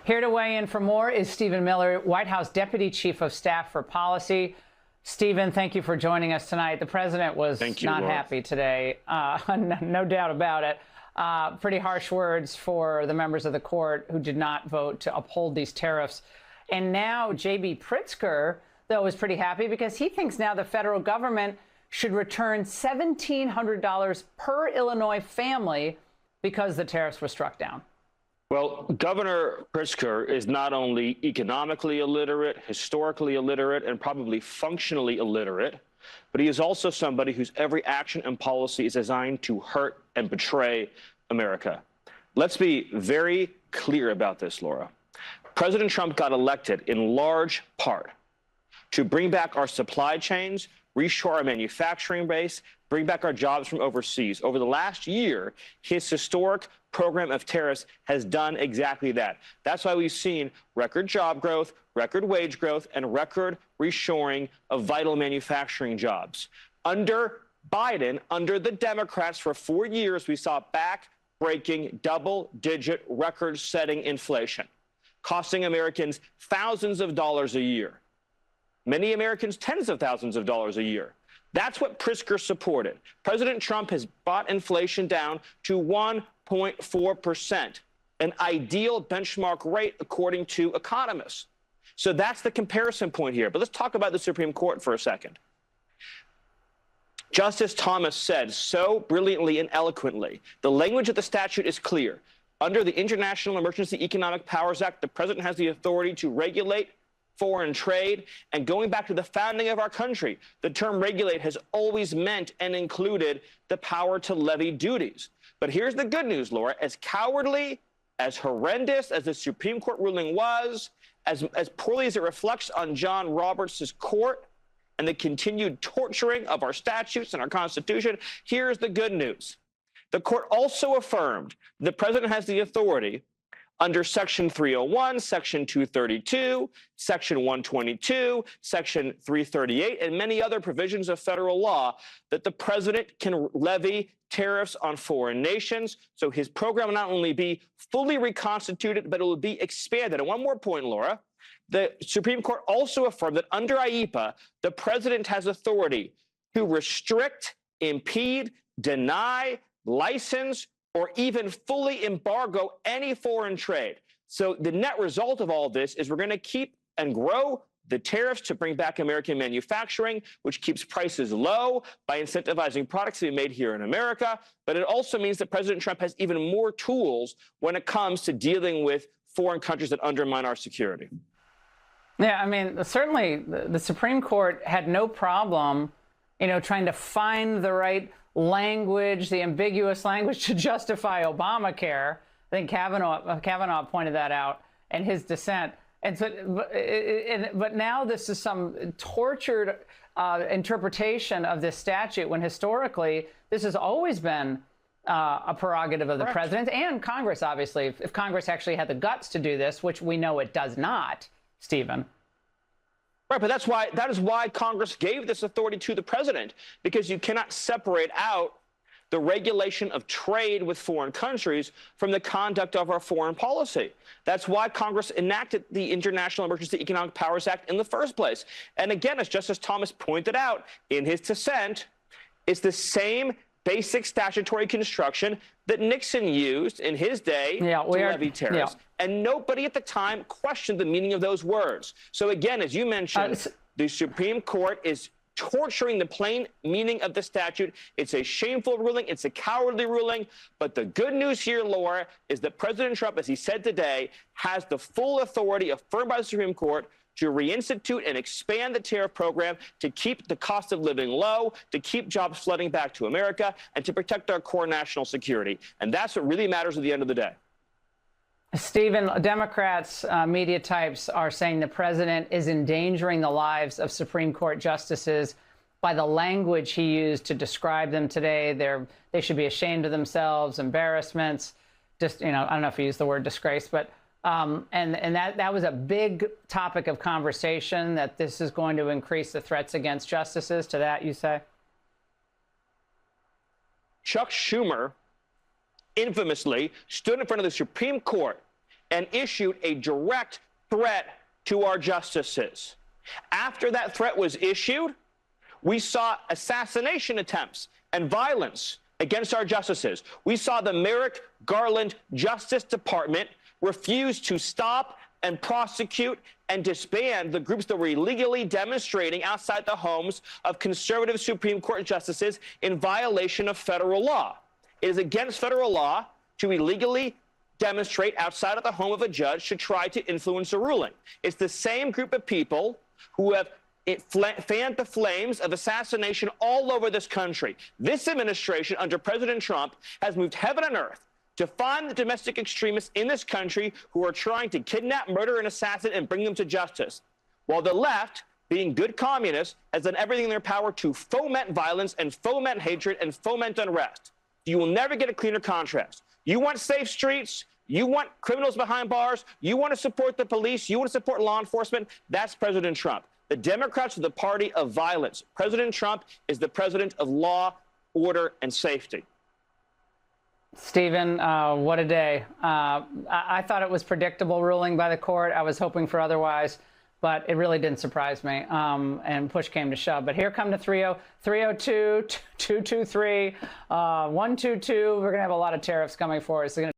Here to weigh in for more is Stephen Miller, White House Deputy Chief of Staff for Policy. Stephen, thank you for joining us tonight. The president was not happy today, no doubt about it. Pretty harsh words for the members of the court who did not vote to uphold these tariffs. And now J.B. Pritzker, though, is pretty happy because he thinks now the federal government should return $1,700 per Illinois family because the tariffs were struck down. Well, Governor Pritzker is not only economically illiterate, historically illiterate, and probably functionally illiterate, but he is also somebody whose every action and policy is designed to hurt and betray America. Let's be very clear about this, Laura. President Trump got elected in large part to bring back our supply chains, reshore our manufacturing base, bring back our jobs from overseas. Over the last year, his historic program of tariffs has done exactly that. That's why we've seen record job growth, record wage growth, and record reshoring of vital manufacturing jobs. Under Biden, under the Democrats, for 4 years, we saw back-breaking, double-digit, record-setting inflation, costing Americans thousands of dollars a year. Many Americans tens of thousands of dollars a year. That's what Pritzker supported. President Trump has brought inflation down to 1.4%, an ideal benchmark rate according to economists. So that's the comparison point here. But let's talk about the Supreme Court for a second. Justice Thomas said so brilliantly and eloquently, the language of the statute is clear. Under the International Emergency Economic Powers Act, the president has the authority to regulate foreign trade. And going back to the founding of our country, the term regulate has always meant and included the power to levy duties. But here's the good news, Laura. As cowardly, as horrendous as the Supreme Court ruling was, as poorly as it reflects on John Roberts' court and the continued torturing of our statutes and our Constitution, here's the good news. The court also affirmed the president has the authority under Section 301, Section 232, Section 122, Section 338, and many other provisions of federal law that the president can levy tariffs on foreign nations. So his program will not only be fully reconstituted, but it will be expanded. And one more point, Laura. The Supreme Court also affirmed that under IEEPA, the president has authority to restrict, impede, deny, license, or even fully embargo any foreign trade. So the net result of all this is we're going to keep and grow the tariffs to bring back American manufacturing, which keeps prices low by incentivizing products to be made here in America. But it also means that President Trump has even more tools when it comes to dealing with foreign countries that undermine our security. Yeah, I mean, certainly the Supreme Court had no problem, trying to find the right language, the ambiguous language to justify Obamacare. I think Kavanaugh pointed that out in his dissent. And so, but now this is some tortured interpretation of this statute when historically this has always been a prerogative of the president and Congress, obviously, if Congress actually had the guts to do this, which we know it does not, Stephen. Right, but that is why Congress gave this authority to the president, because you cannot separate out the regulation of trade with foreign countries from the conduct of our foreign policy. That's why Congress enacted the International Emergency Economic Powers Act in the first place. And again, as Justice Thomas pointed out in his dissent, it's the same basic statutory construction that Nixon used in his day to levy tariffs. And nobody at the time questioned the meaning of those words. So again, as you mentioned, the Supreme Court is torturing the plain meaning of the statute. It's a shameful ruling. It's a cowardly ruling. But the good news here, Laura, is that President Trump, as he said today, has the full authority affirmed by the Supreme Court to reinstitute and expand the tariff program to keep the cost of living low, to keep jobs flooding back to America, and to protect our core national security. And that's what really matters at the end of the day. Stephen, Democrats, media types are saying the president is endangering the lives of Supreme Court justices by the language he used to describe them today. They should be ashamed of themselves, embarrassments. Just, I don't know if he used the word disgrace, but and that was a big topic of conversation, that this is going to increase the threats against justices. To that, you say? Chuck Schumer infamously stood in front of the Supreme Court and issued a direct threat to our justices. After that threat was issued, we saw assassination attempts and violence against our justices. We saw the Merrick Garland Justice Department refuse to stop and prosecute and disband the groups that were illegally demonstrating outside the homes of conservative Supreme Court justices in violation of federal law. It is against federal law to illegally demonstrate outside of the home of a judge to try to influence a ruling. It's the same group of people who have fanned the flames of assassination all over this country. This administration under President Trump has moved heaven and earth to find the domestic extremists in this country who are trying to kidnap, murder, and assassinate and bring them to justice. While the left, being good communists, has done everything in their power to foment violence and foment hatred and foment unrest. You will never get a cleaner contrast. You want safe streets, you want criminals behind bars, you want to support the police, you want to support law enforcement, that's President Trump. The Democrats are the party of violence. President Trump is the president of law, order, and safety. Stephen, what a day. I thought it was predictable ruling by the court. I was hoping for otherwise, but it really didn't surprise me. And push came to shove. But here come the 302, 223, 122. We're going to have a lot of tariffs coming for us.